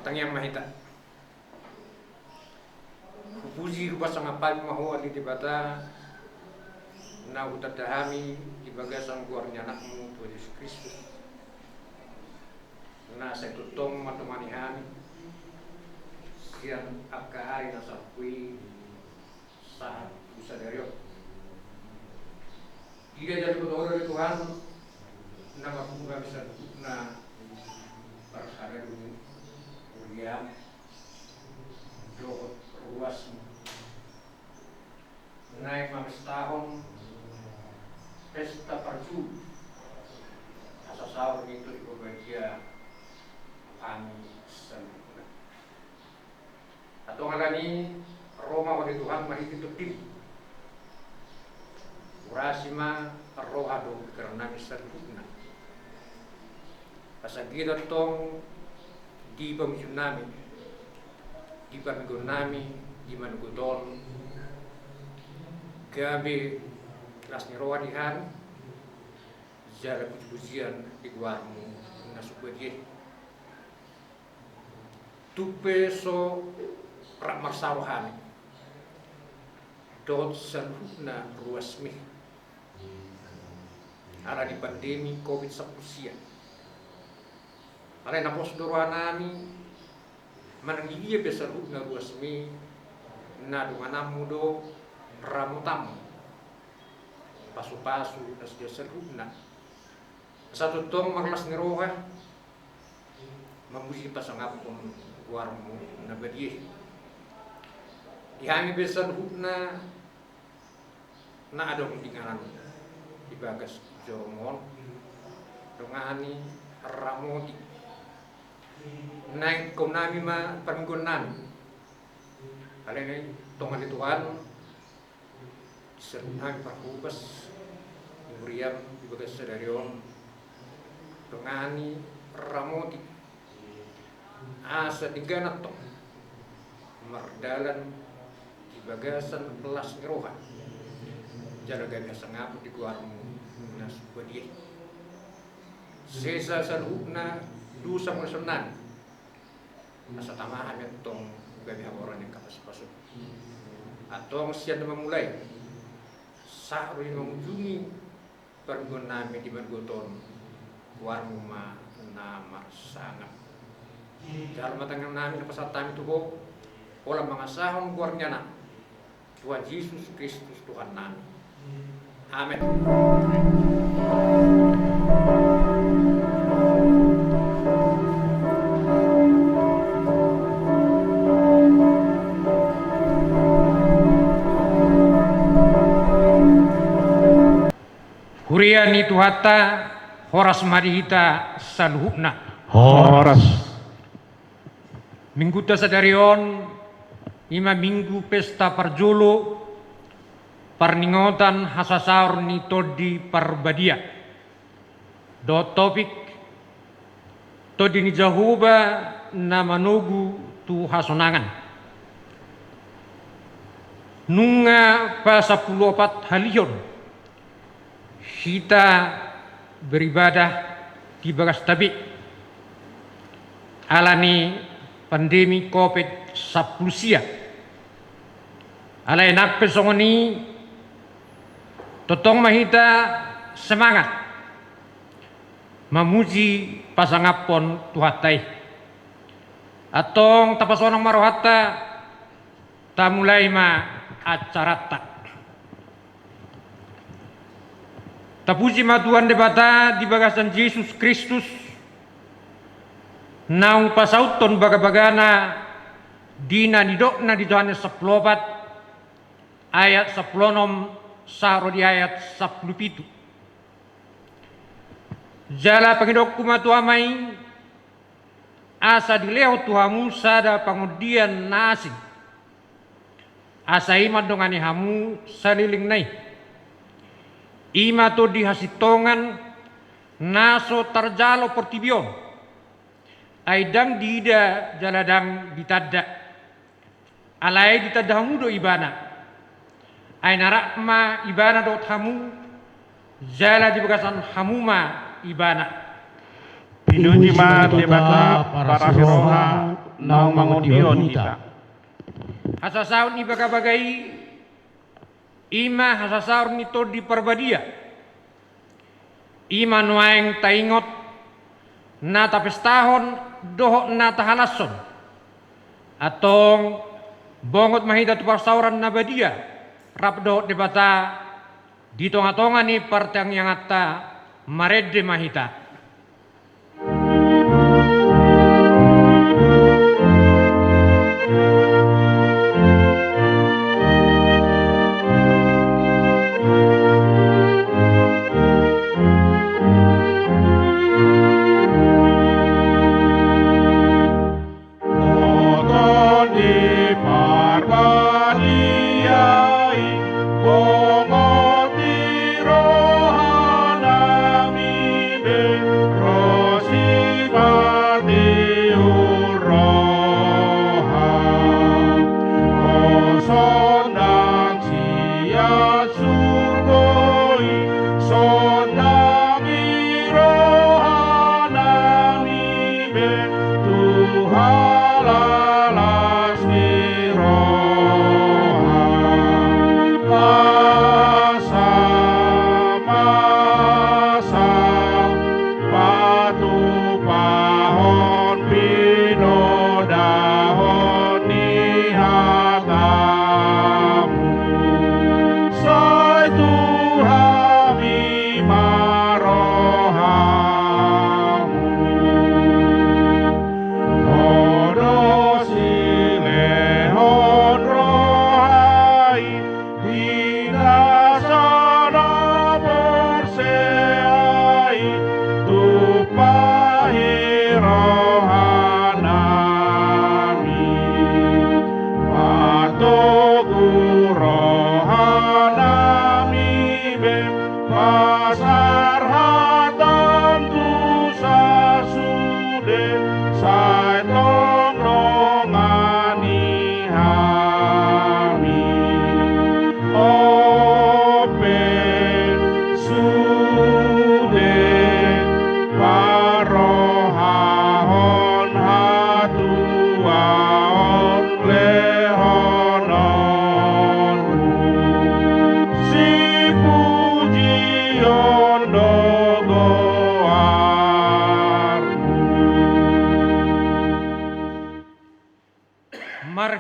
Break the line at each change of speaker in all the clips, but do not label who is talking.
Matang yang mahita. Puji kupasang apa mahu ali dibata na utadahami di bagasan keluarnya anakmu Tuhan Yesus Kristus. Na saya tutong matemani kami. Sian akahari na sapui saat bisa dari jika jadi berdoa dari Tuhan, nama bunga bisa na perkara dulu, kuliah, doa ruas, naik 15 tahun, pesta parju, asa sahur itu di bahagia kami sempurna. Atau ngalani Roma oleh Tuhan mahiti tutim. Urasima rohado karena misalnya pasagida tong di pemimpin nami di pamigon nami di manugudon gabe kelasnya rohanihan jara pujian di guarmu nasubagi tupe so rakmarsawahan dot salhuna ruasmi ala di pandemi COVID-19. Ala napos doranami manangilia besar na ruasmi na dumanamu do ramutam pasu-pasu na sejak serhubna satu tong marlas niroha memuji pasangapun warmu na badiye dihami besar hubna na adong dingaran di bagas joromon dongani ramoti naik konami ma paminggon nami alay tongan di Tuhan serunami parhubas imuriam di bagas sadarion dongani ramoti asa diganat tong mardalan di bagasan kelas ngeroha jara gaga sangapu di guarmu nas badie sesa salhubna dusa musunan asa tamahan tong gaga orang yang kapas pasuk atau sian memulai sahru yang mengunjungi pergun nami di Margoton guarmu ma nama sangat dalam matangan nami na pasatami tuho olah mangasahon guarnya na Tuhan Yesus Kristus Tuhan nami. Amin. Huriani tuhata horas marihita salhubna.
Horas.
Minggu tasadarion 5 minggu pesta parjolo parningotan hasasaur ni todi parbadia do topik todi ni jahuba na manugu tu hasonangan nunga pa 14 halion kita beribadah di bagas tabi alani pandemi COVID-19 alay nakpesongoni totong mahita semangat memuji pasangapon tuhatai atong tapasonang marohata tamulai ma acarata tapuji ma Tuhan debata di bagasan Yesus Kristus naung pasauton baga-bagana dina nidokna di Yohanes 14 ayat 10 saro di ayat 17. Jala pangidok kumatu amai asa dileo tuhamu sada pangudian nasi asa ima dongani hamu saliling nai ima to dihasitongan naso tarjalo portibion aidang dida jaladang ditadda alai ditadda hamu do ibana ay narakma ibana dot hamu jala di bagasan hamuma ibana
Pinuji ma debata para siroha nang mangudion hita.
Hasasaun ni bagai ima hasasaun ni to di perbadia. Ima nuaeng taingot na tapestahon doho na tahalason. Atong bongot mahida tu parsauran na badia. Rap doho debata di tonga-tonga ni partang yang atta marede mahita.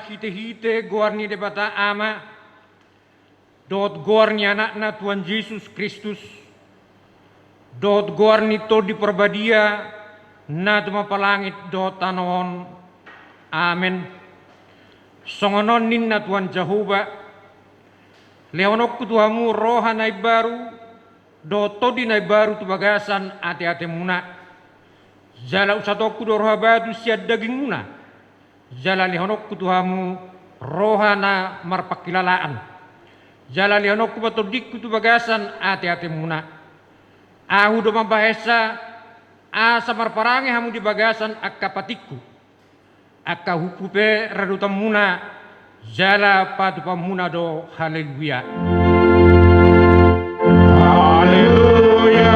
Hite-hite guarni debata ama dot guarni anakna Tuhan Yesus Kristus dot guarni to di perbadia na tumapalangit dot tanon amen songonon ninna Tuhan Jehovah leonok Tuhamu roha nai baru dot to di nai baru tu bagasan ate-ate muna jala usatokku do roha batu siad daging muna jala lihonok Tuhamu rohana marpakilalaan jala lihonok batodik tu bagasan ate-ate muna ahu do mambahesa asa marparange hamu di bagasan akka patikku akka hukupe radutam muna jala patu pamuna do haleluya
Haleluya.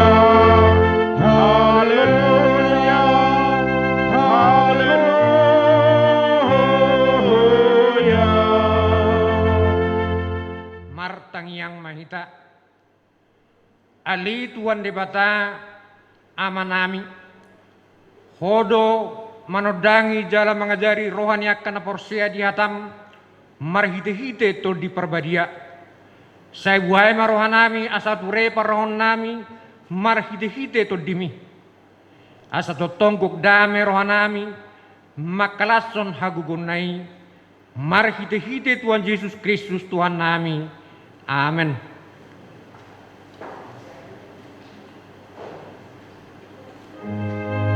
Yang mahita ali Tuhan debata amanami hodo manodangi jala mengajari rohani akan porsia di hatam marhite-hite to di perbadia sai buai marohanami asature parohon nami marhite-hite to dimi asa to tonggok dame rohanami makalason hagugunai marhite-hite Tuhan Yesus Kristus Tuhan nami. Amen.
Haleluya.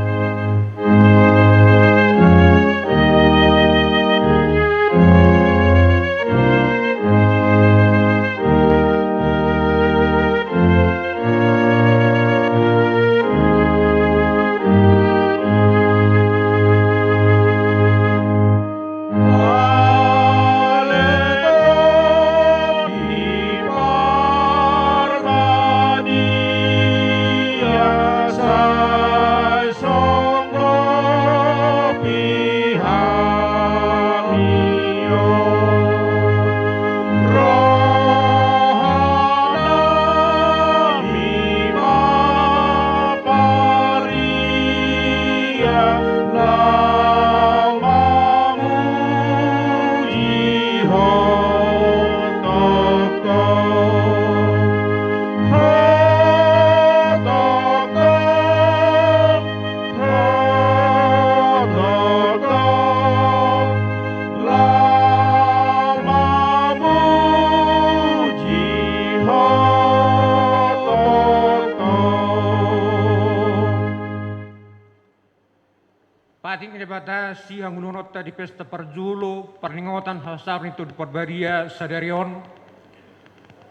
Ating dibatasi ang ununot di pesta perjulu perningotan hasar itu di perbaria sadarion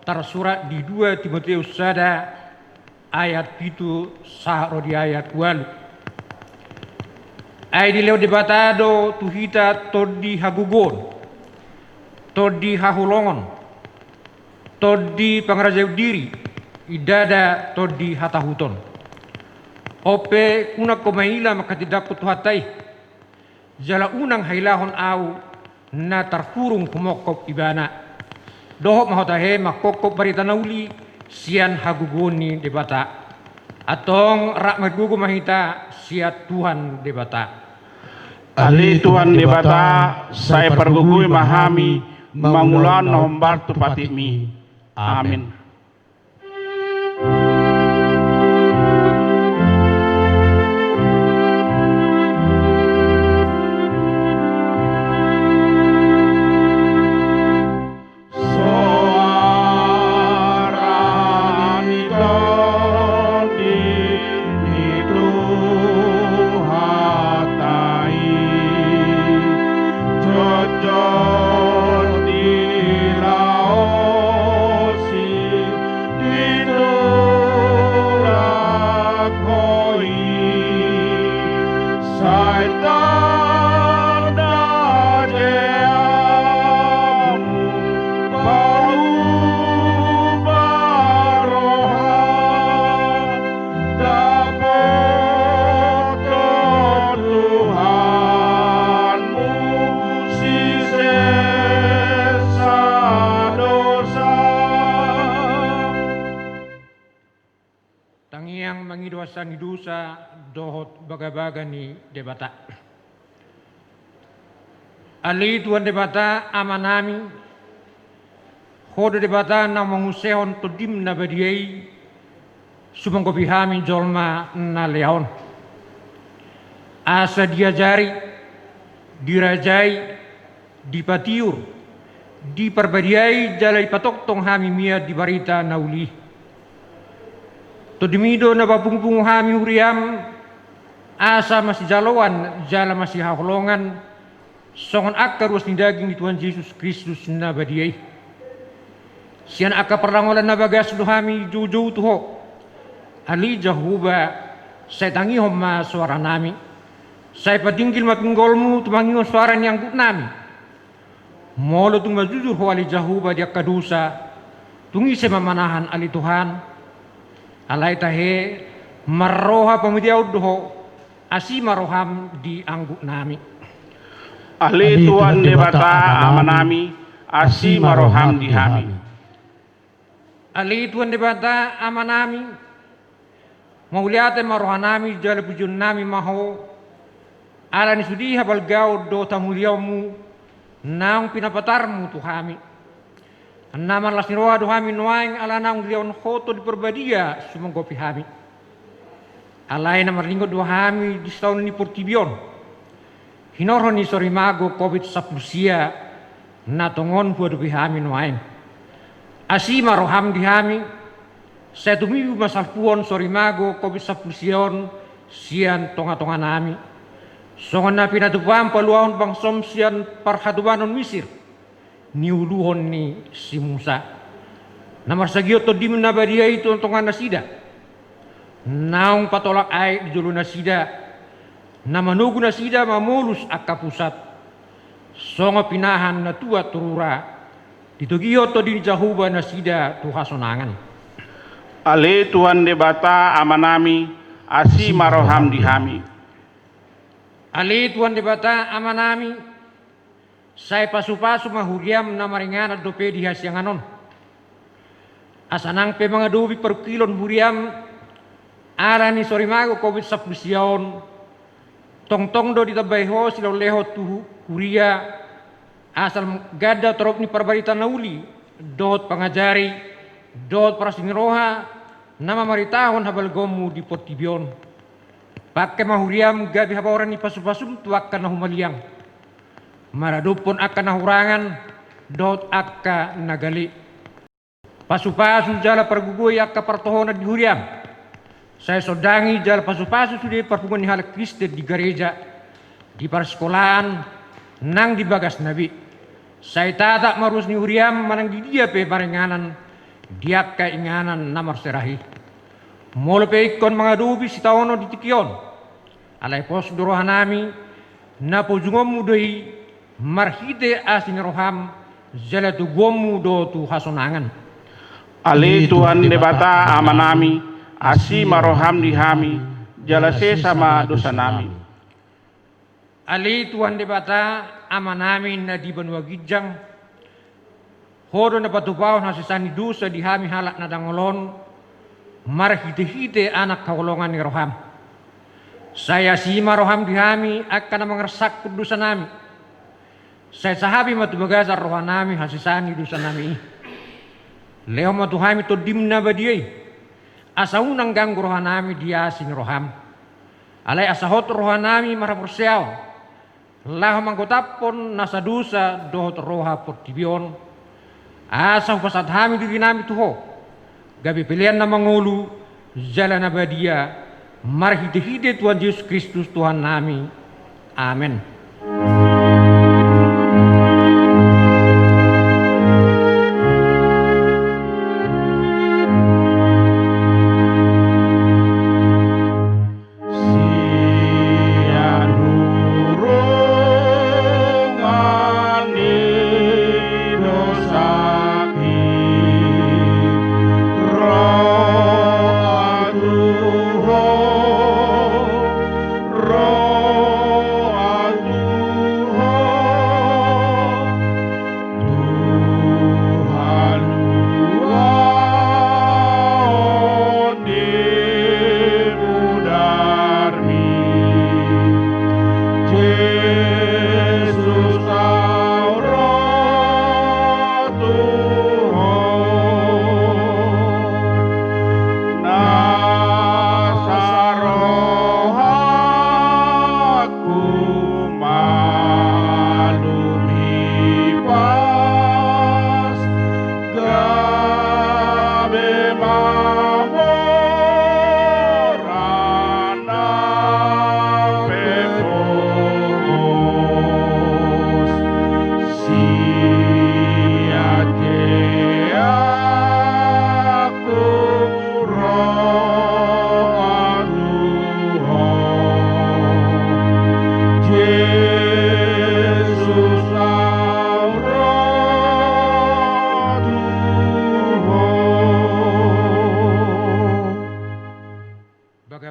tersurat di 2 Timotius sada ayat itu sahro di ayat walu. Ay di leo debatado tuhita todi hagugon, todi hahulongon, todi pangrajau diri, idada todi hatahuton. Ope una komaila makatidak kutuhatai, jala unang hailahon au na tarkurung kumokop ibana. Dohok mahotahe makokop barita nauli sian hagugoni debata. Atong rak magugu mahita siat Tuhan debata.
Ali Tuhan debata, saya pergugui mahami, mangulan nombar tupatimi. Amin.
Tangiang mangiduasan idusa dohot baga-baga ni debata. Ali tuan debata amanami hodo debata na mangusehon todim na badiai sumangkopihami jolma na leon. Asa diajari, dirajai, dipatiur, diperbadiai jalai patok tong hami mia di barita nauli. Todimido na babungbung hami huriam asa masih jalawan jala masih haholongan songon akka ruas ni daging ni Tuhan Yesus Kristus na badiai. Sian akka perlangolan na bagas do hami juju tuho. Ali Jahuba saya tangihom ma suara nami. Saya patinggil mapinggolmu tumangihom suara ni anggut nami. Molo tung majujur ho Ali Jahuba dia kadusa tungi se mamanahan Ali Tuhan. Alai tahe maroha pamidiaw doho asi maroham di anggut nami.
Ali Tuhan debata amanami, asi maroham di hami.
Ali Tuhan debata amanami, mauliate marohanami jala pujun nami maho. Ala ni sudi habal gao do tamuliamu naung pinapatarmu tuhami. Nama lasniroa dohami noaing ala naung liaun hoto di perbadia sumanggopi hami. Alai na marlingo dohami di setahun ni portibion. Hinoro ni sorimago COVID sapusia na tongon buadupi hami noaing. Asima roham di hami. Saya tumibu masalpuon sorimago COVID sapusion sian tonga-tonga nami. Songon na pinatupam paluahon bangsom sian parhatubanon Misir. Niuluhon ni si Musa. Namar sagio to di menabadia itu tongan nasida. Naung patolak ay di julu nasida. Namanugu nasida mamulus akka pusat. Songa pinahan na tua turura. Ditugio to di Jahuba nasida tuhasonangan.
Ali Tuhan debata amanami, asi maroham di hami.
Ali Tuhan debata amanami. Saya pasu-pasu mahuriam na maringan at dope di hasyanganon. Asanang pe mga dubi per kilon huriam ara ni sorimago COVID sa pusyon. Tong-tong do di tabayho sila leho tu huria asal gada torop ni parbarita nauli dot pangajari dot prasiniroha nama maritahon habal gomu di portibion. Pakai mahuriam gabi habawaran ni pasu-pasum tuak na humaliang. Maradupon akan nahurangan dot akka nagali. Pasu-pasu jala pergugui akka partohona di huriam. Saya sodangi jala pasu-pasu sudah perpungan ni halak Kristen di gereja.
di persekolahan nang di bagas nabi. Saya tata marus ni uriam manang di dia pe paringanan diak kainganan namar serahi. Molo pe ikon mga dubi si taono di tikion. Alay pos dorohanami na po jungom mudoi marhite asin roham zelatu gomu do tu hasonangan.
Ale Tuhan de bata amanami asi maroham dihami jalase sama dosa nami.
Ali Tuhan de bata amanami na di banwa gijang hodo na patupaw na sisani dosa dihami halak na dangolon marhite-hite anak kaulongan ni roham. Saya si maroham dihami akan mengersak dosa nami. Saya sahabi matubagazar rohanami hasisani dosa nami. Leo matuhami to dimna badiyay. Asa unang ganggu rohanami dia sing roham. Alay asahot rohanami marapursiaw. Laho manggotapon nasa dosa dohot roha portibion. Asa pasadhami diri nami tuho. Gabi pilihan na mangulu jalan abadia. Marhide-hide Tuhan Yesus Kristus Tuhan nami. Amin.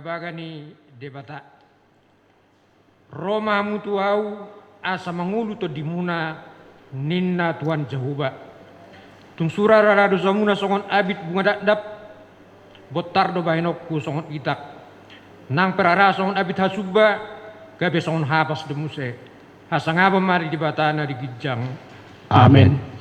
Bagani debata Roma mutuau asa mangulu to dimuna ninna Tuhan Jehovah. Tung sura rarado samuna songon abit bunga dakdap botar do bahinokku songon itak. Nang perara songon abit hasuba gabe songon hapas demuse. Hasangaba mari debatana di gijang.
Amin.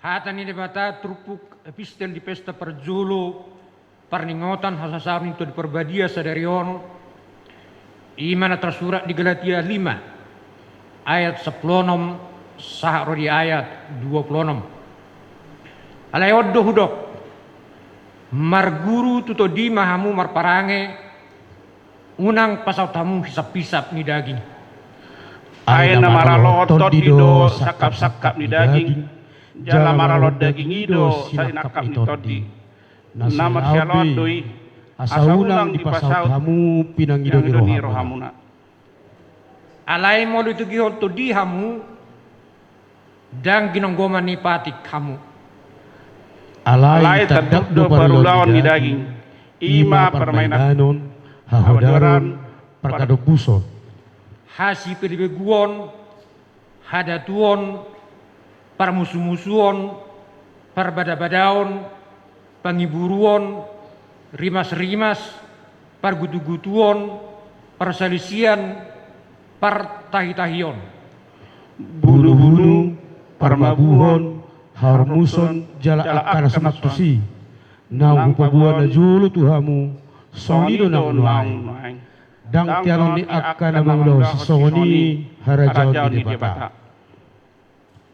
Hatani debata trupuk epistel di pesta perjulu perningotan hasasarin itu di perbadia sadarion imana tersurat di Galatia 5 ayat 10 sahro di ayat 26 alay oddo hudok marguru tuto di mahamu marparange unang pasaw tamu hisap-hisap ni daging
Ayana maralotot dido sakap-sakap ni daging jala maralot daging ido salinakap ni todi nama sialot doi asaulang di pasaut
hamu pinangido ni
rohamuna
alay mo itu gihol to di hamu dan ginonggoman ni patik hamu
alay taddak do
parulawan ni daging ima permainan
hahodaron, perkadopuson,
hasi peribeguon, hadatuon, parmusuh-musuhon, parbada-badaon, pangiburuon, rimas-rimas, pargutu-gutuon, perselisian, partahitahion.
bulu-bulu, parmabuhon, harmuson, jala akana samaktusi, nang upabuan na julu tuhamu, sonido nang nuay, dang tianon ni akana manglaw si soni, harajaw ni debata.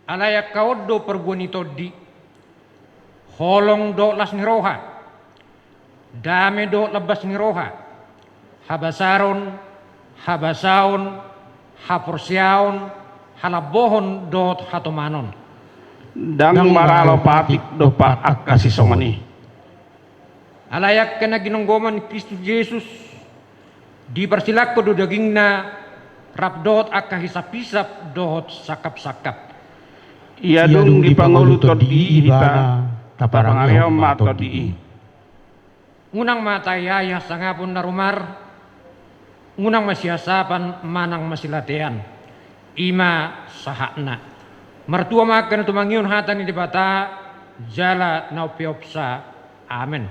Alayak kaodo perguani todi, holong do las niroha, dame do lebas niroha, habasaron, habasaon, haporsiaon, halabohon dot hatomanon.
Dang maralo patik dopa akasi songani.
Alayak kena ginonggoman Kristus Yesus, dipersilak do dagingna, rapdot akahisap-hisap dot sakap-sakap.
Ia dung di pangulu todi hita, taparangariam mato di.
Ngunang matayaya sangapun narumar, ngunang masiasapan manang masilatean, ima sahakna. Mertua makan tumangiun hatan di bata, jala naupiopsa. Amin.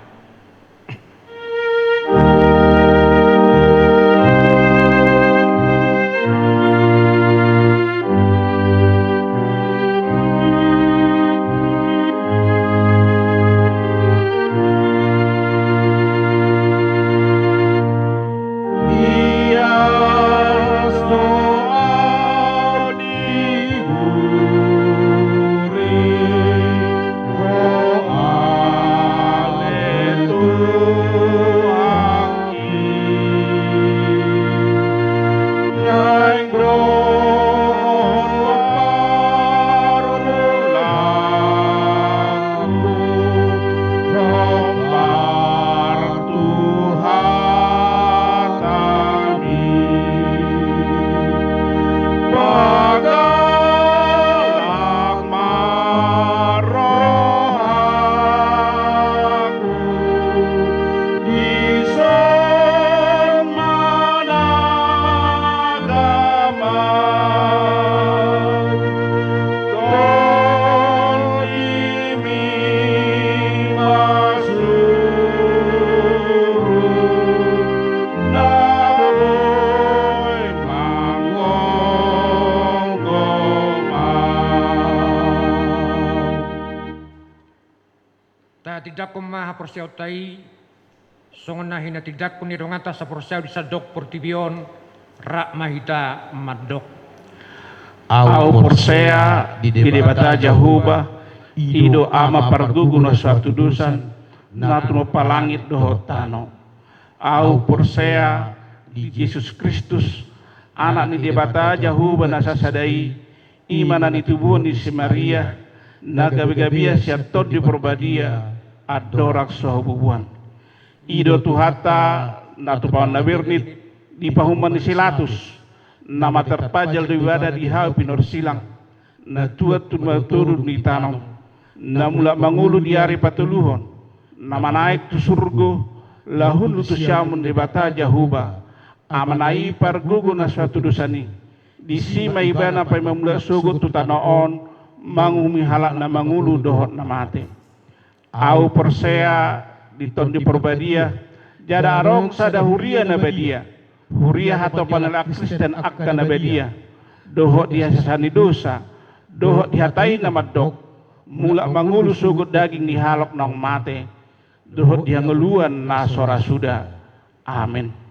Tidak kumaha persiaw tai songon na hina tidak kun nirongata sa persiaw di sadok portibion rak mahita madok.
Au persea di debata jahuba ido ama pargugu no suatu dusan natuno palangit dohotano. Au persea di Yesus Kristus anak ni debata jahuba nasa sadai imanan itu buon di si Maria nagabi-gabia siat tod di perbadia adorak sohubuan ido tuhata natu pawan nabirnit di pahuman di silatus nama terpajal di wada di hau pinor silang na tuat turun di tanam na mula mangulu di hari patuluhon nama naik tu surgo lahun lutu syamun di bata jahuba amanai pargugu na suatu dosani di sima ibana pai mamula sugut tu tanaon mangumi halak na mangulu dohot na mate. Au persea di ton di perbadia jada arong sada huria na badia huria hato panalak Kristen akka na badia dohot dia sasani dosa dohot dihatai na madok mula mangulu sugut daging ni halok nang mate dohot dia ngeluan na sora suda. Amin.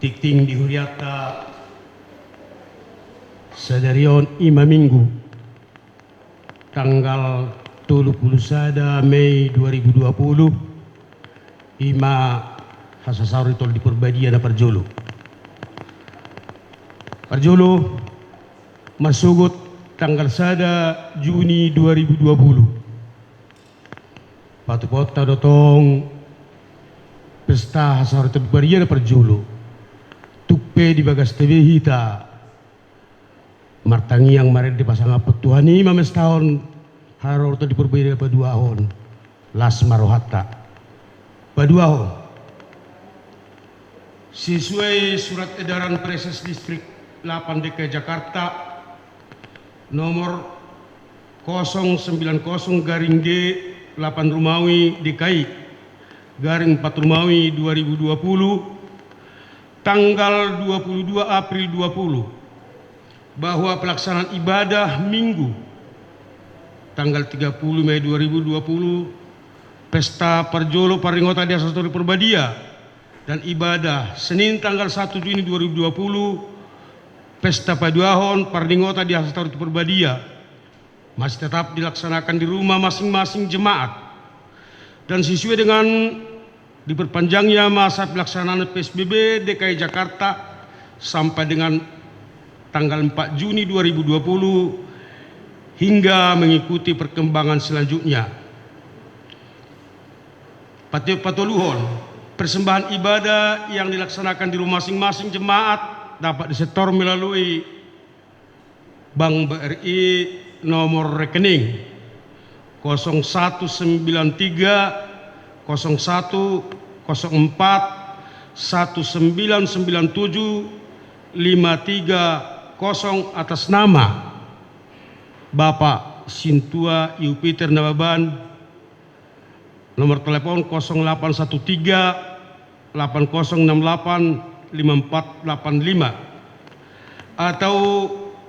Tikting di huriata sadarion ima minggu tanggal 31 Mei 2020 ima hasasari tol di perbadia na Parjolo. Parjolo masugut tanggal 1 Juni 2020 patupota dotong pesta hasar tu beria perjulu tupe di bagas tebe hita martangi yang maren di pasang apa tuhani mames tahun haror tu diperberia pada 2 tahun las marohata pada 2 tahun sesuai surat edaran Preses Distrik 8 DKI Jakarta nomor 090 G 8 Romawi DKI garing 4 Romawi 2020 tanggal 22 April 20 bahwa pelaksanaan ibadah Minggu tanggal 30 Mei 2020 pesta Parjolo Paringota di Asastori Purbadia dan ibadah Senin tanggal 1 Juni 2020 pesta Paduahon Paringota di Asastori Purbadia masih tetap dilaksanakan di rumah masing-masing jemaat dan sesuai dengan diperpanjangnya masa pelaksanaan PSBB DKI Jakarta sampai dengan tanggal 4 Juni 2020 hingga mengikuti perkembangan selanjutnya. Patoluhon, persembahan ibadah yang dilaksanakan di rumah masing-masing jemaat dapat disetor melalui Bank BRI nomor rekening 0193 01 04 1997 530 atas nama Bapak Sintua Yupiter Nababan, nomor telepon 0813 8068 5485 atau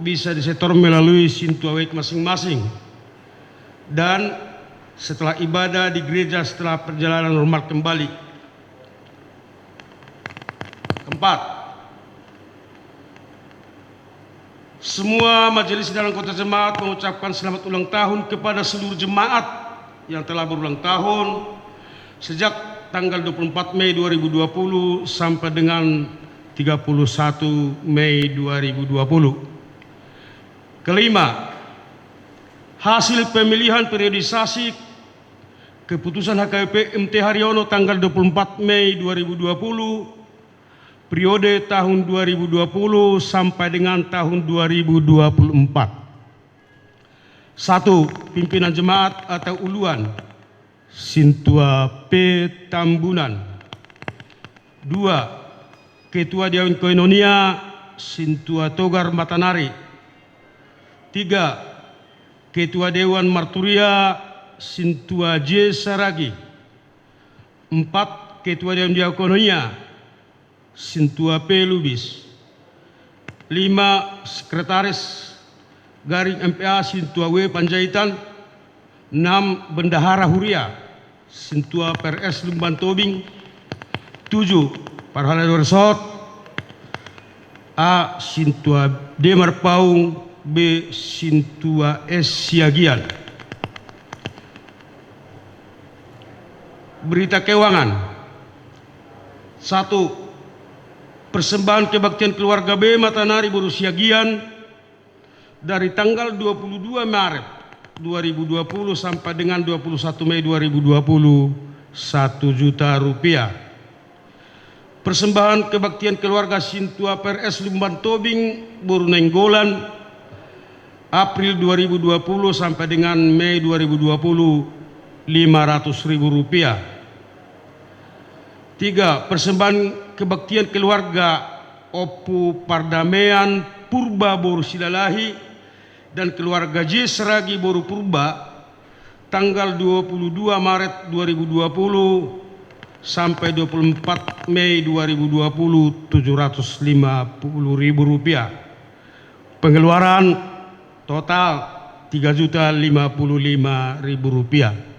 bisa disetor melalui Sintua Wait masing-masing. Dan setelah ibadah di gereja setelah perjalanan normal kembali. Keempat, semua majelis dalam kota jemaat mengucapkan selamat ulang tahun kepada seluruh jemaat yang telah berulang tahun sejak tanggal 24 Mei 2020 sampai dengan 31 Mei 2020. Kelima, hasil pemilihan periodisasi keputusan HKBP MT Haryono tanggal 24 Mei 2020 periode tahun 2020 sampai dengan tahun 2024. 1. Pimpinan jemaat atau uluan Sintua P. Tambunan. 2. Ketua Dewan Koinonia Sintua Togar Matanari. 3. Ketua Dewan Marturia Sintua J. Saragi. 4. Ketua Dewan Diakonia Sintua P. Lubis. 5. Sekretaris Garing MPA Sintua W. Panjaitan. 6. Bendahara Huria Sintua PRS Lumban Tobing. 7. Parhalado Resort. A. Sintua D. Marpaung. B. Sintua S. Siagian. Berita keuangan. 1. Persembahan kebaktian keluarga B. Matanari Boru Siagian dari tanggal 22 Maret 2020 sampai dengan 21 Mei 2020 1 juta rupiah. Persembahan kebaktian keluarga Sintua PRS Lumban Tobing Boru Nenggolan April 2020 sampai dengan Mei 2020 500.000 rupiah. 3. Persembahan kebaktian keluarga Opu Pardamaian Purba Boru Silalahi dan keluarga J. Seragi Boru Purba tanggal 22 Maret 2020 sampai 24 Mei 2020 750.000 rupiah. Pengeluaran total 3.055.000 rupiah.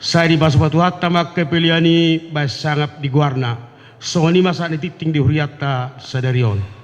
Saya di Basupatu Hatta Makke Peliani Basangap di Guarna. Songani masa nititing di Huriata Sadarion.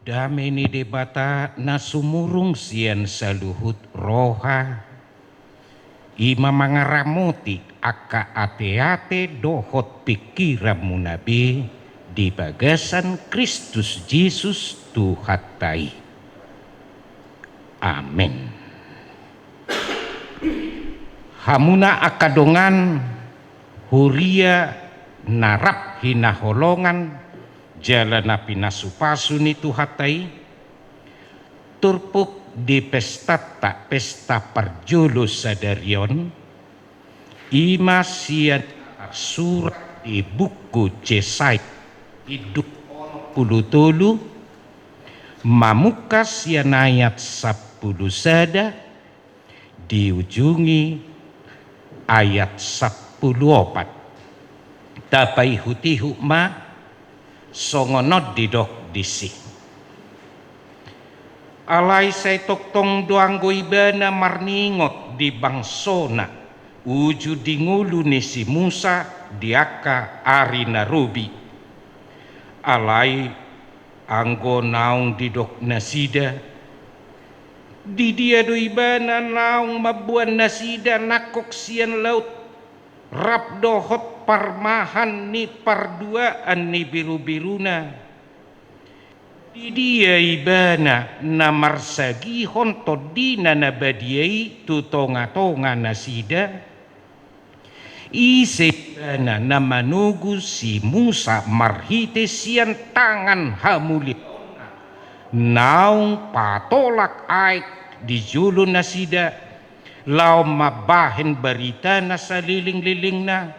Dameni debata nasumurung sian saluhut roha ima mangaramuti aka ate-ate dohot pikiramu nabi di bagasan Kristus Yesus Tuhatai. Amin. Hamuna akadongan huria narap hinaholongan jalan api nasupasu ni Tuhatai turpuk di pesta tak pesta parjolo sadarion ima sian surat di buku Cesai hidup puluh tolu mamuka sian ayat 10 sada diujungi ayat 14 tapai huti hukma songonot didok disi alai saya toktong doang goibana marningot di bangsona uju di ngulu nisi Musa diaka ari narubi alai anggo naung didok nasida di dia doibana naung mabuan nasida nakok sian laut rap dohot parmahan ni parduaan ni biru-biruna di dia ibana namar sagi honto dina nabadiai tutonga-tonga nasida isebana namanugu si Musa marhite sian tangan hamuli naung patolak aik di julu nasida lau mabahen berita nasaliling-liling na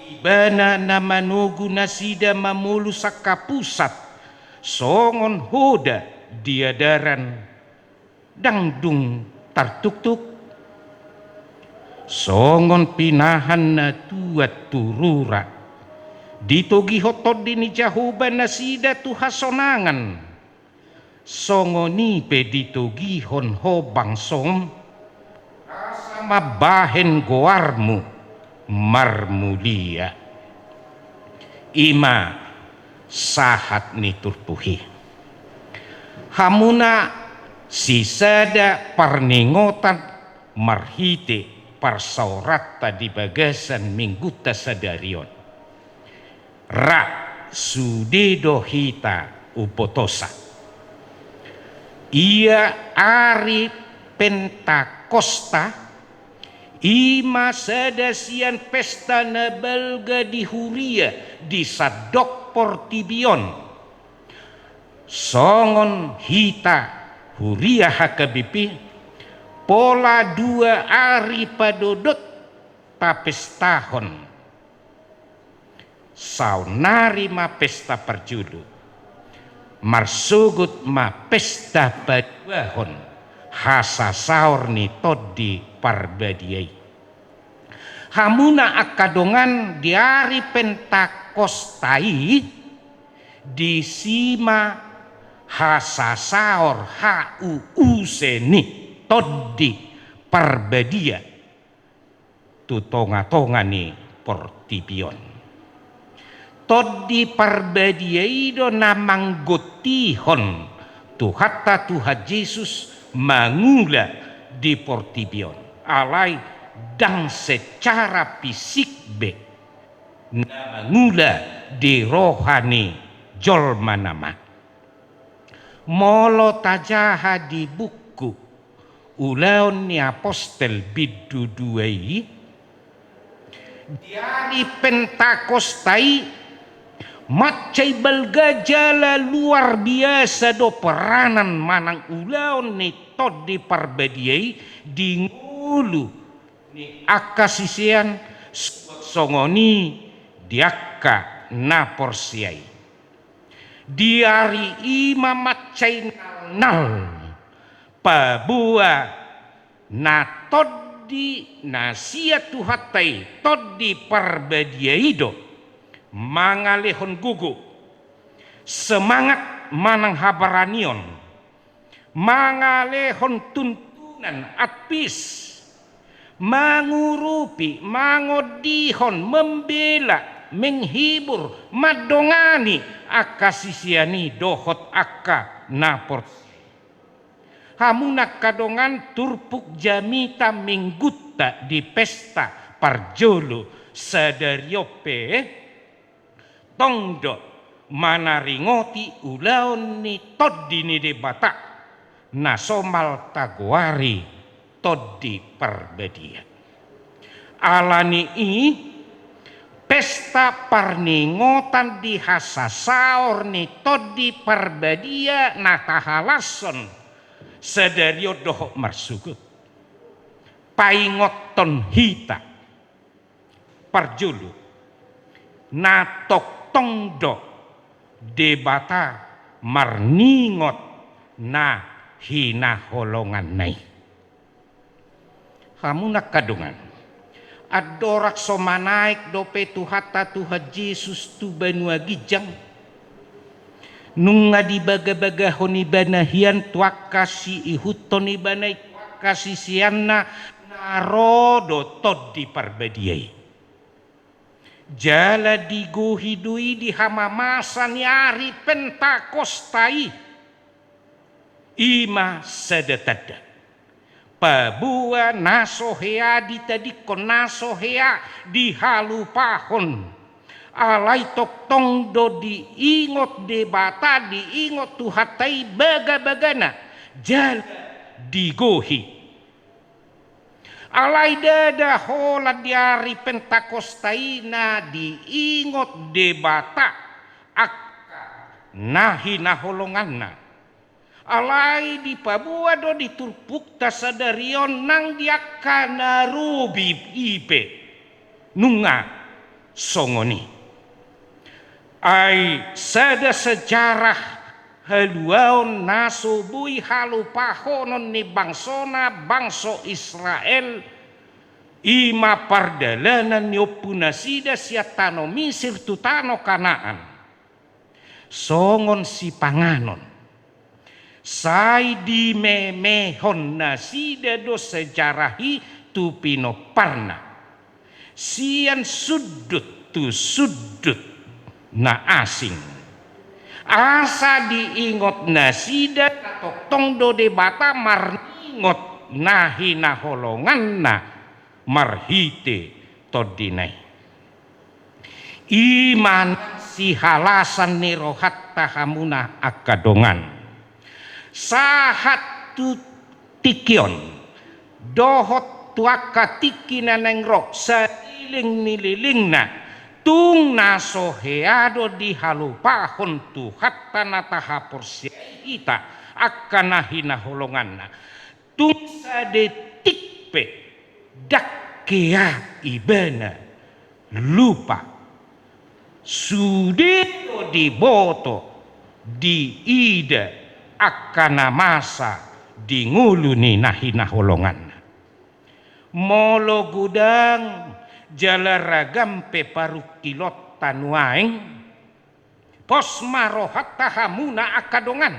ibana namanugu nasida mamulu sakapusat songon hoda diadaran dangdung tartuk-tuk songon pinahan na tuat turura ditogi hotod dini jahuban nasida tuhasonangan songoni pe ditogi hon ho bangsom mabahen goarmu marmulia ima sahat ni turpuhi hamuna sisada parningotan marhite parsaurata di bagasan mingguta sadarion ra sudedo hita upotosa ia ari Pentakosta ima sadasian pesta nabalga di huria di sadok portibion songon hita huria hakabipi pola 2 ari padodot tapestahon saunari ma pesta perjulu marsugut ma pesta paduahon hasa saur ni todi parbadiai hamuna akadongan diari Pentakostai di sima hasa saur useni todi parbadia tutonga-tonga ni portibion todi parbadia ido namang gotihon tuhata Tuhan Yesus mangula di portibion alai dan secara fisik be mangula di rohani jolma nama molo tajaha di buku ulaun ni apostel biduduai diari Pentakostai macai balgajala luar biasa do peranan manang ulaun ni tod di parbadiai di ngulu ni akasisian songoni diaka naporsiai diari ima macai nal pabua na tod toddi nasia tuhatai toddi parbadiaido mangalehon gugu semangat manang habaranion mangalehon tuntunan atpis mangurupi mangodihon membela menghibur madongani akasisiani dohot akka napor hamuna kadongan turpuk jamita minggutta di pesta parjolo sadariope tongdo manaringoti ulaon ni toddi ni debata nasomal taguari toddi parbadia alani pesta parningotan di hasasaor ni toddi parbadia natahalason sadario dohok marsugut paingoton hita parjulu natok tongdo debata marningot na hina holongan nai kamu nak kadungan adorak somanaik dope tuhata Tuhan Yesus tu banua gijang nunga di baga-baga honi banahian tuak kasih ihuton ibanai kasih sianna narodo tod di parbadiai jala digohidui di hamamasan yari pentakostai ima sadatada pabua nasohea ditadikon nasohea dihalupahon alai tok tongdo diingot debata diingot tuhatai baga-bagana jala digohi alai dada hola diari pentakostaina diingot debata akka nahi naholonganna alai di Papua do diturpuk tasadarion nang diakana rubi ipe nunga songoni ai sada sejarah haluaon nasubui halupahonon ni bangsona bangso Israel ima pardalanan nyopunasida siatano Misir tutano Kanaan songon si panganon sai di memehon nasida do sejarahi tu pino parna sian sudut tu sudut na asing asa diingot nasida atau tongdo debata marningot nahi naholongan na marhite todinai iman si halasan nirohat tahamuna akadongan sahat tu tikion dohot tuaka tikina nengro sailing nililingna tung nasoheado di halupahon tu hatta natahapor ita akana hina holonganna tung sade tikpe dakkea ibana lupa sudeto di boto di ida akana masa di nguluni nahina holongan molo gudang jalaragam pe parukilot tanuaing pos marohat tahamuna akadongan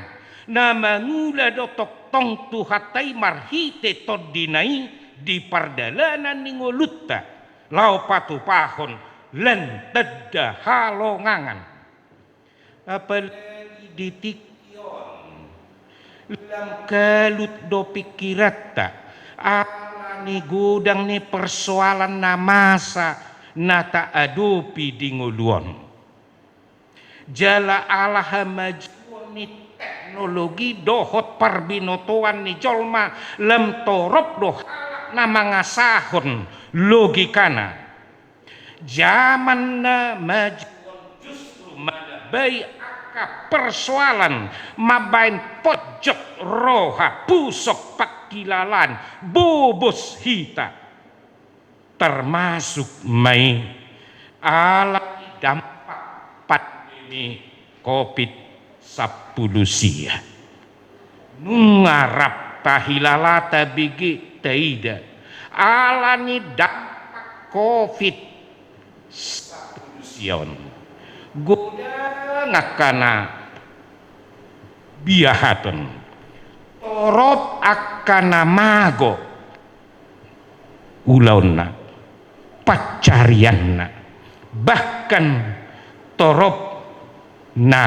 nama ngula dotok tong tuhatai marhite todinai di pardalanan ningolutta lau patupahon len tedda halongangan apalagi ditik lam kalut do pikirata ni gudang ni persoalan namasa nata adopi di nguluan jala Allah majuan ni teknologi dohot parbinotoan ni jolma lam torop doh nama ngasahon logikana zaman na majuan justru malabai persoalan mabain pojok roha pusok pakilalan bobos hita termasuk mai alami dampak pandemi COVID-19 sia nungarap tahilalata bigi taida alani dampak COVID sion goda ngakana biahaton torop akana mago ulauna pacarianna bahkan torop na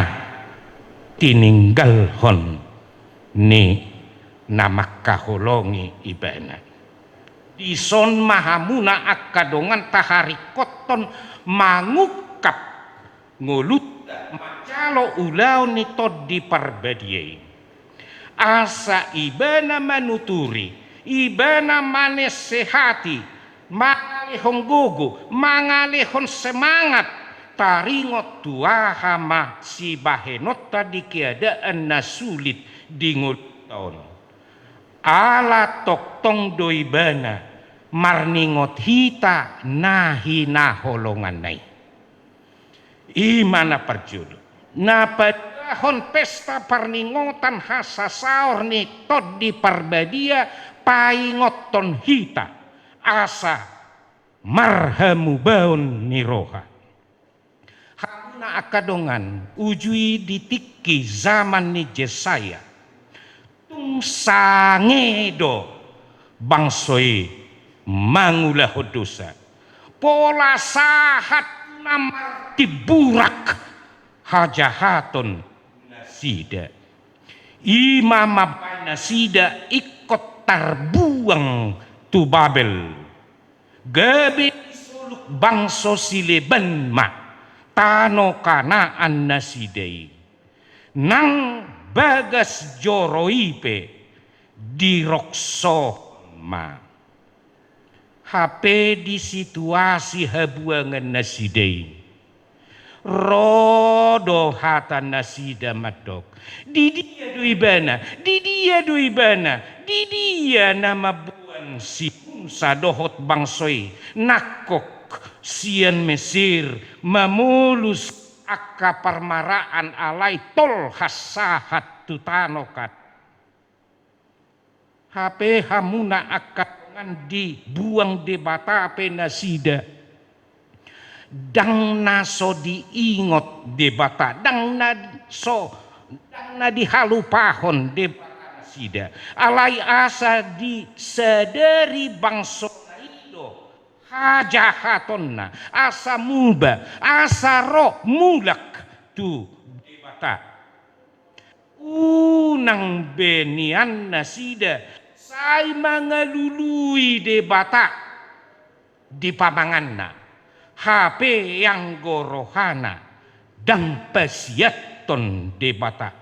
tininggalhon ni nama kaholongi ibana dison mahamuna akadongan tahari koton mangukap ngulut macalo ulau ni tod di parbadiai asa ibana manuturi ibana manesehati mangalihon gugu mangalihon semangat taringot tuahama si bahenot tadi keadaan na sulit di ngulton ala toktong doibana marningot hita nahina holongan nai imana perjudo na padahon pesta parningotan hasasaor ni tod di parbadia paingoton hita asa marhamu baun niroha hamuna akadongan ujui ditiki zaman ni Jesaya tung sangedo bangsoi mangulah dosa pola sahat namar tiburak hajahaton nasida imam nasida ikut terbuang tu Babel gabe suluk bangso sileban ma tano kanaan nasidei nang bagas joroipe dirokso ma HP di situasi habuangan nasidei rodo hata nasida madok di dia duibana di dia nama buan si sadohot bangsoi nakok sian Mesir mamulus akka parmaraan alai tol hasahat tutanokat HP hamuna akka dibuang debata penasida dang naso diingot debata dang na dihalupahon debata sida alai asa disadari bangso itu hajahatonna asa muba asa roh mulak tu debata unang benian nasida sai mangalului debata di pamanganna HP yang gorohana dan pasiaton debata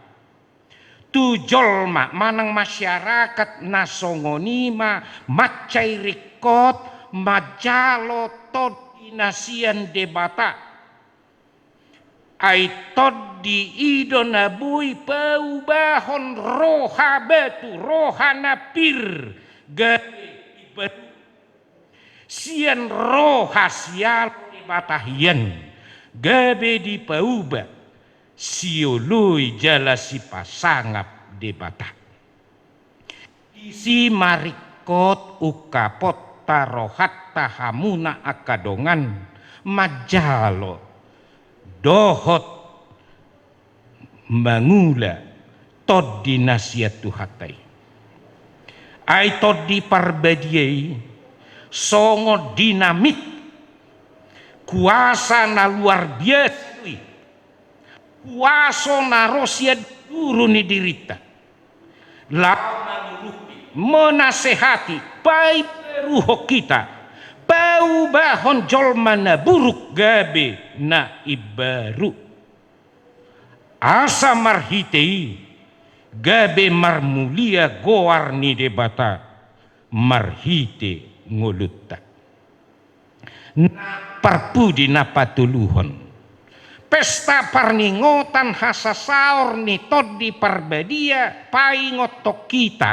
tujol manang masyarakat nasongonima macai rikot majalo tod inasian debata aitod di idona bui peubahon roha batu roha napir gabe sian roha sial batahian gabe di peubah siului jala si pasangap debata isi marikot ukapot tarohat tahamuna akadongan majalo dohot mangula tod di nasiat tuhatai ai tod di parbadiai songo dinamit kuasa na luar biasa kuasa na rosia duru ni dirita lawan menasehati pai peruho kita paubahon jolmana buruk gabe na ibaru asa marhitei gabe marmulia goar ni debata marhite ngolutta na parpudi na patuluhon pesta parningotan hasasaor ni tod di parbadia paingotok kita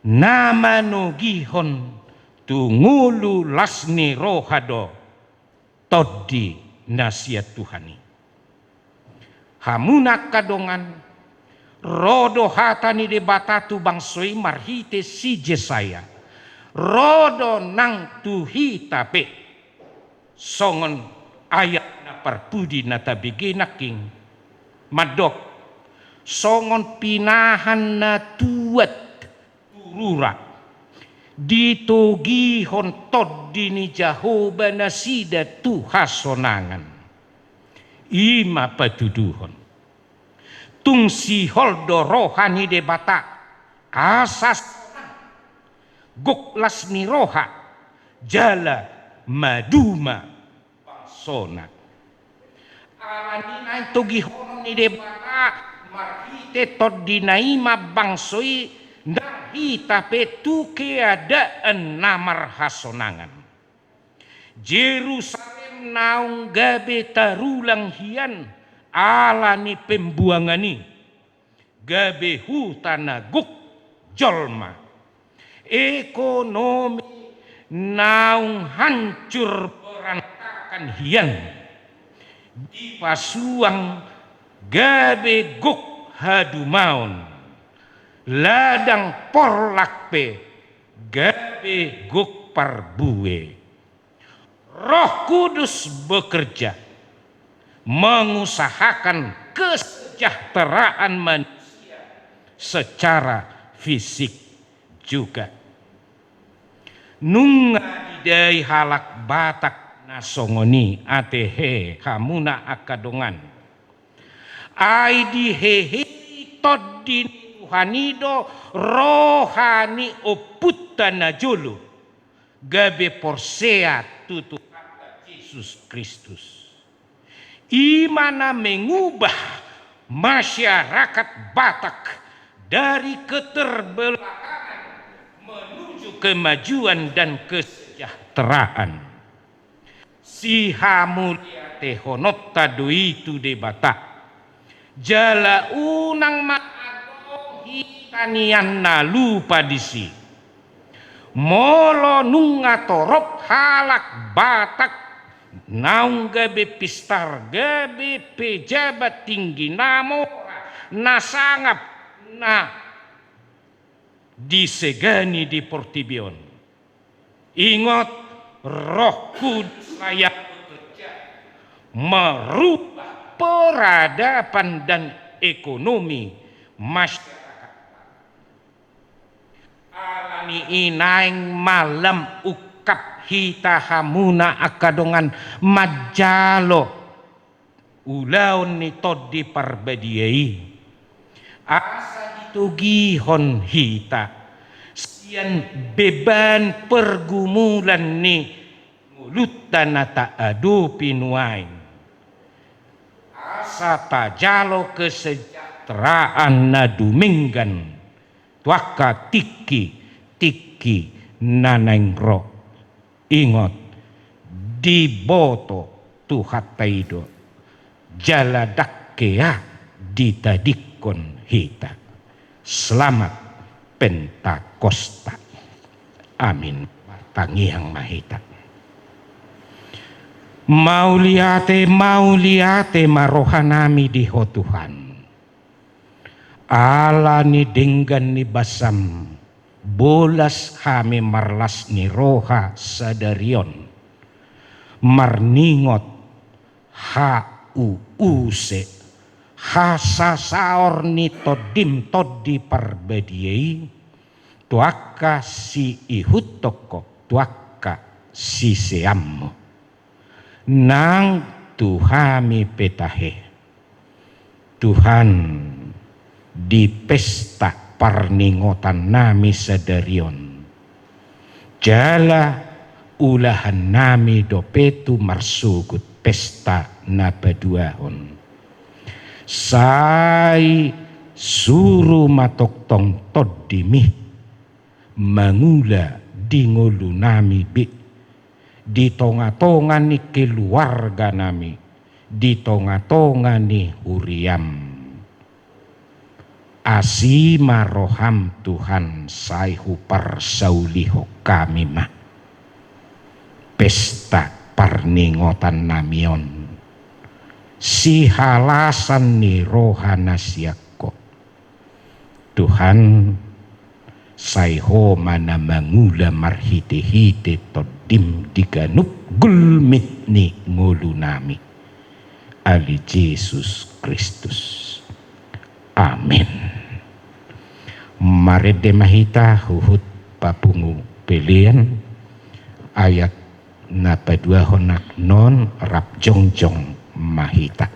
nama nugihon tungulu lasni rohado todi nasiat Tuhani hamuna kadongan rodo hatani debata tu bangsoi marhite si Jesaya rodo nang tuhi tape songon ayat na parpudi na tabigi naking madok songon pinahan na tuat turura ditogihon toddi ni Jehovah na sida tuhasonangan ima patuduhon tung si holdo rohani de bata asas guklas ni roha jala maduma pangsona alani togihon ni de bata marhite toddi naima bangsoi hita petu keadaan namar hasonangan Jerusalem naung gabe tarulang hian alani pembuangani gabe hutana guk jolma ekonomi naung hancur berantakan hian di pasuang gabe guk hadumaon ladang porlakpe gabe guk parbue. Roh Kudus bekerja mengusahakan kesejahteraan manusia secara fisik juga. Nunga didai halak batak nasongoni atehe hamuna akadongan. Aidi hehe todin hanido rohani oputana julu gabe porsea tutu Yesus Kristus imana mengubah masyarakat Batak dari keterbelakangan menuju kemajuan dan kesejahteraan si hamulia tehonota duitu de Batak jala unang tanian na lupa disi molo nunga torop halak Batak naung gabe pistar gabe pejabat tinggi namo nasangap na disegani di Portibion. Ingat Roh Kudus layak bekerja merubah peradaban dan ekonomi masyarakat. Alani inaing malam ukap hita hamuna akadongan majalo ulaon ni toddi parbadiai asa ditugihon hita sian beban pergumulan ni mulutan ta adu pinuain asa tajalo kesejahteraan na duminggan tuaka tiki nanengro ingot diboto tuhataido jaladakea ditadikon hita selamat Pentakosta amin tangiang mahita mauliate marohanami diho Tuhan ala ni denggan ni basam bolas kami marlas ni roha sadarion marningot uuse hasasaor ni todim todi parbadiai tuaka si ihutoko tuaka si seammo nang tuhami petahe Tuhan di pesta parningotan nami sadarion jala ulahan nami dopetu marsugut pesta nabaduahon sai suru matoktong todimi mangula dingolu nami bi di tonga-tonga ni keluarga nami di tonga-tonga ni huriam asima roham Tuhan saihu parsauliho kami mah pesta parningotan namion si halasan ni rohana siako Tuhan Saiho mana mangula marhite-hite todim diganup gulmit ni ngulunami. Ali Yesus Kristus. Amin. Marede mahita huhut papungu pelian ayat na padua honak non rap jongjong mahita.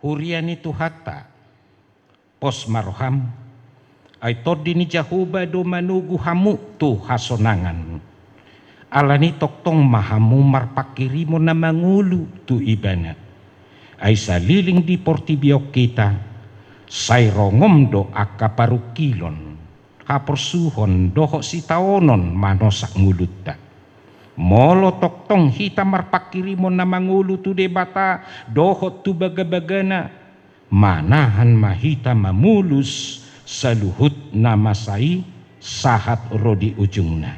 Huriani tuhata pos maroham ay todini jahuba do manugu hamu tu hasonangan alani toktong mahamu marpakirimo na mangulu tu ibana ay saliling di portibiok kita say rongom do akaparukilon haporsuhon doho sitaonon manosak ngulutta molo toktong hita marpakirimo na mangulu tu debata dohot tu baga-bagana manahan mahita mamulus saluhut nama sai sahat rodi ujungna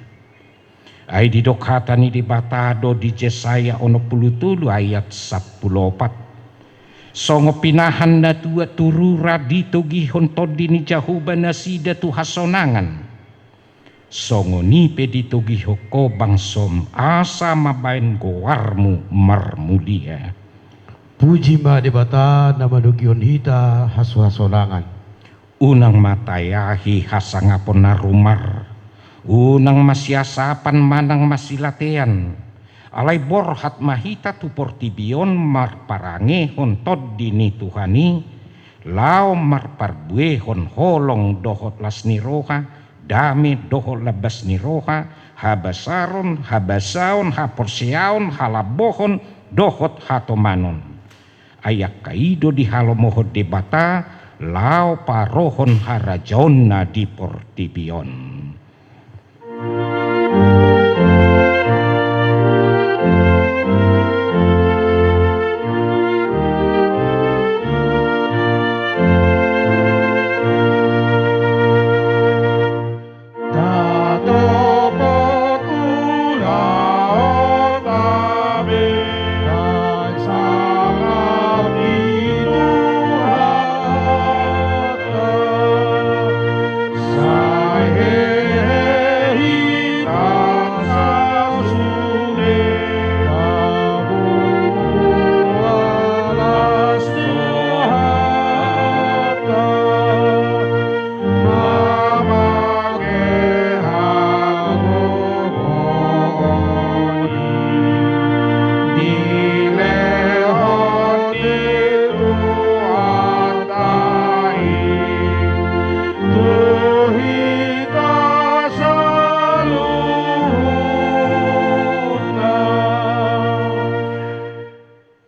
ay didokhata ni debata do di Jesaya ono pulutulu ayat 14 songo pinahan na tua turu radito gihon todi ni jahuba nasida tu hasonangan songo ni peditogi hoko bangsom asa mabain gowarmu marmulia.
Puji ma debata nama dogion hita hasu-hasolangan.
Unang matayahi hasangapon narumar. Unang masyasapan manang masilatean. Alay borhat mahita tu portibion marparangehon toddi ni Tuhani. Lao marparbuehon holong dohot lasniroha. Dami dohol labas ni roha, habasaron, habasaon, haporsiaon, halabohon, dohot hatomanon. Ayak kaido di halomohod debata, lao parohon harajon na di portibion.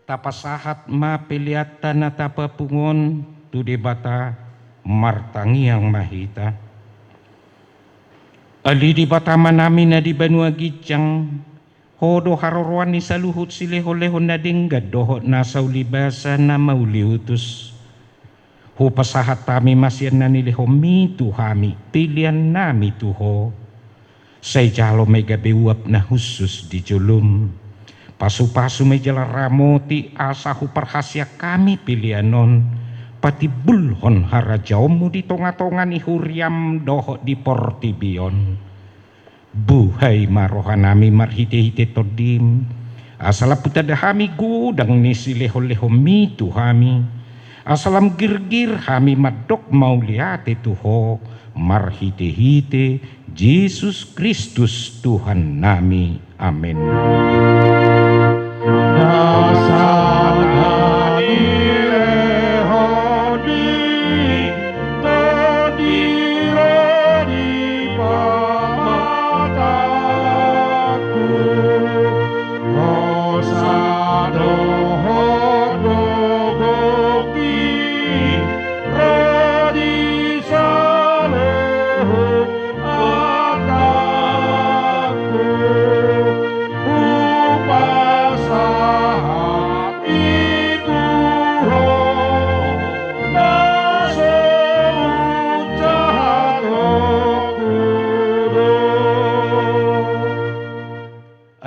Tapasahat ma peliatan na tapapungon tu debata martangiang mahita. Ali di batama namin na di banua gijang, hodo harorwan ni saluhut sileho-leho na dinggad doho nasa ulibasa na mauliutus. Hupasahat tami masyan na niliho mitu hami, pilihan nami tuho. Say jalo may gabiwap na husus di julum. Pasu-pasu may jala ramoti asa huparhasya kami pilihanon. Pati bulhon harajaumu di tonga-tonga ni huriam doho di portibion. Buhay marohan nami marhite-hite todim. Asala putada hami gudang ni sileho-leho mitu hami. Asalam girgir hami madok mau liate tuho marhite-hite Yesus Kristus Tuhan nami. Amin.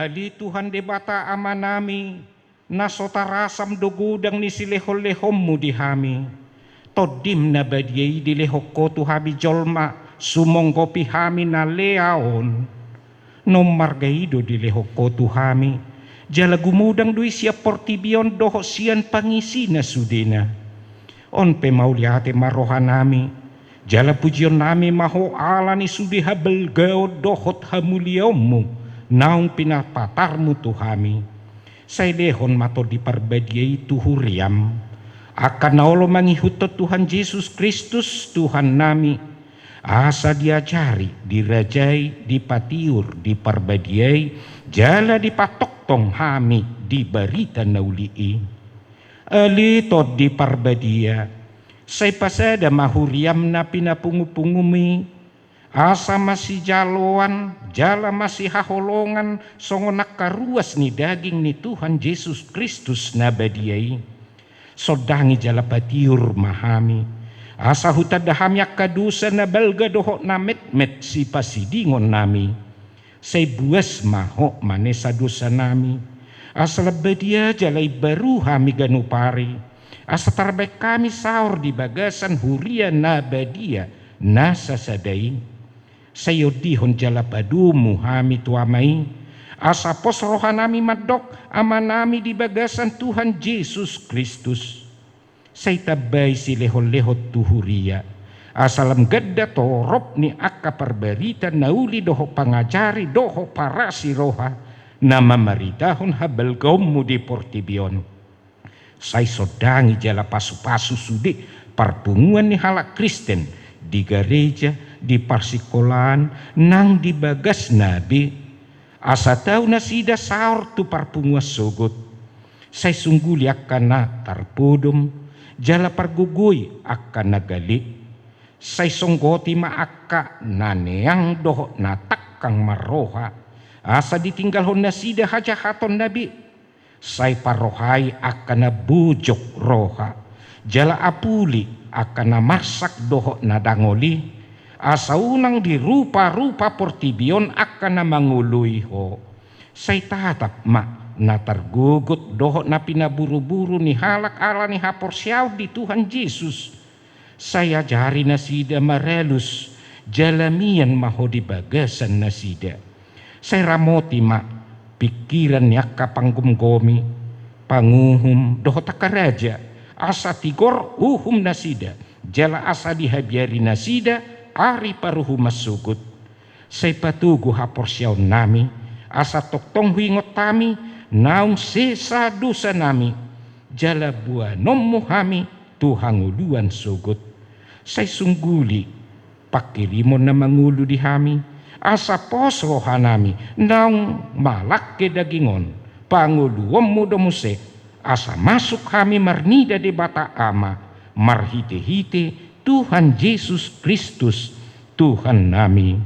Ali Tuhan debata ama nami, nasotarasam dogudang ni sileho-lehommu di hami. Todim na badiay di lehoko tu habi jolma, sumonggo pihami na leaon. Nomargaido di lehoko tu hami, jala gumudang dui siya portibion doho siyan pangisi na sudena. On pemauliate marohan nami, jala pujion nami maho ala ni sudiha belgao dohot hamuliaummu. Naung pinapatarmu tuhami, say dehon mato di parbadiay tuhuriam, akan naolo mangihutot Tuhan Yesus Kristus Tuhan nami, asa diajari, dirajai, dipatiur, diparbadiay, jala dipatoktong hami, di barita naulii. Alitot di parbadia, say pasada mahuriam na pinapungu-pungumi, asa masih jaloan, jala masih haholongan, songonak karuas ni daging ni Tuhan Yesus Kristus nabadiai. Sodangi jala patiur mahami, asa hutadahami akadusa na balga doho na met-met si pasidingon nami. Say buas maho manesa dosa nami, asa labadia jalay baru hami ganupari, asa tarbay kami saur di bagasan huria nabadia nasa sadai. Sayo dihon jala padumu hami tuamai, asa pos rohanami madok ama nami di bagasan Tuhan Yesus Kristus. Say tabay si lehot-lehot tuhuria, asalam gadda torop ni akka parbarita nauli doho pangajari doho parasi roha, na mamaritahon habal kaummu di portibion. Say sodangi jala pasu-pasu sudi parpunguan ni halak Kristen di gereja, di parsikolan, nang di bagas nabi, asa tau na sida saur tu parpunguas sogot. Say sungguli akan na tarpudom, jala pargugoy akan nagali. Say songgoti maaka naneang doho na takkang maroha, asa ditinggalhon na sida haja haton nabi. Say parohay akan na bujok roha, jala apuli akan na marsak doho na dangoli, asa unang di rupa-rupa portibion akan na mangului ho. Say tatap ma natargugot doho na pinaburu-buru ni halak ala ni haporsiaw di Tuhan Yesus. Saya jari na sida marelus, jalamian maho di bagasan na sida. Say ramoti ma pikiran niya kapanggumgomi, panguhum doho takaraja, asa tigor uhum nasida, jala asa dihabiari nasida, ari paruhu masugut. Say patugu haporsyaw nami, asa toktong huingot tami, naung sesa dosa nami, jala buanom muhami, tuhanguluan sugut. Say sungguli, pakirimon na mangulu di hami, asa pos rohanami, naung malak ke dagingon, panguluom mo domuse, asa masuk kami marnida de bata ama, marhite-hite Tuhan Yesus Kristus Tuhan nami.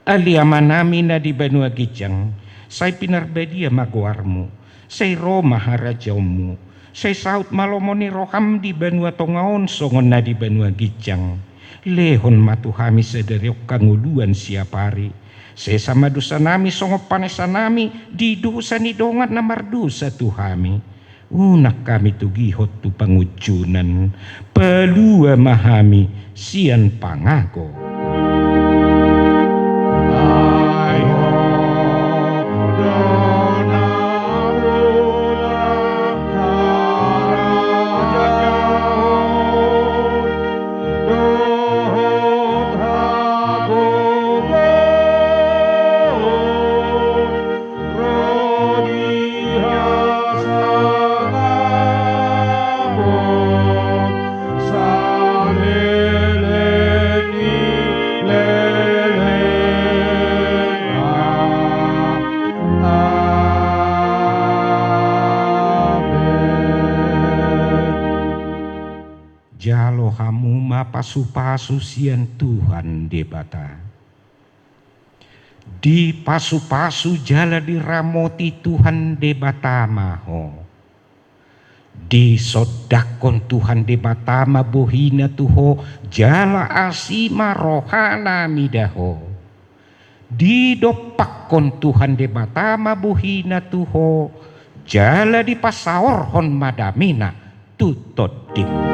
Aliama nami na di Banua Gijang, say pinarbadia maguarmu, say Roma harajaumu, say saut malomoni roham di Banua Tongaon songon na di Banua Gijang. Lehon matuhami sederiok kanguluan siapari, say sama dosa nami songo panesa nami di dosa ni dongat na mardosa tuhami. Unak kami tugihot tu pangujunan, pelua mahami sian pangago. Jalo hamu ma pasu-pasu sian Tuhan debata. Di pasu-pasu jala diramoti Tuhan debata maho. Di sodakon Tuhan debata ma bohina tuho jala asima rohana midaho. Di dopakon Tuhan debata ma bohina tuho jala di pasaorhon madamina tutodim.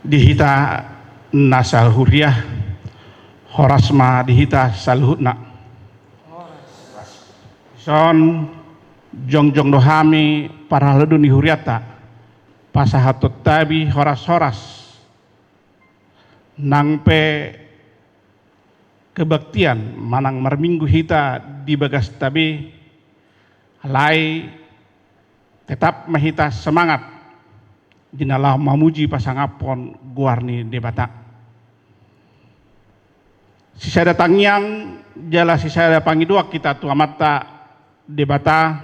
Dihita nasal huriah horasma dihita salhutna son jongjong dohami para leduni huriata pasahatut tabi horas-horas nangpe kebaktian manang marminggu hita di bagas tabi lai tetap mahita semangat dinalah mamuji pasangapon guarni debata. Sisa datang yang jala sisa datang dua kita tua mata debata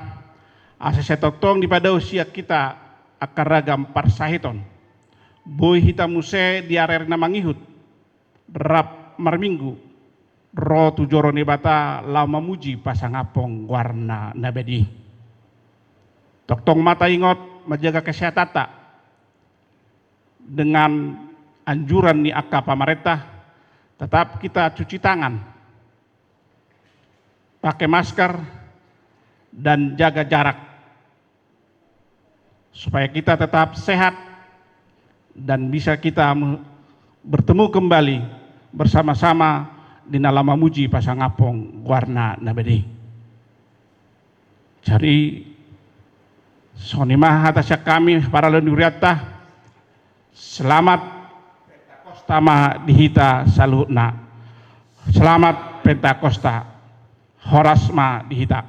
asa setotong di pada usia kita akar ragam parsahiton. Boy hita muse di area namangihut rap marminggu ro tujoro debata la mamuji pasangapong guarna nabedi. Toktong mata ingot menjaga kesehatan dengan anjuran ni akka pamarentah tetap kita cuci tangan, pakai masker dan jaga jarak supaya kita tetap sehat dan bisa kita bertemu kembali bersama-sama di dalam memuji pasangapong guarna nabedi. Cari sonimah atas kami para lenduriata. Selamat Pentakosta ma dihita salhutna. Selamat Pentakosta horas ma dihita.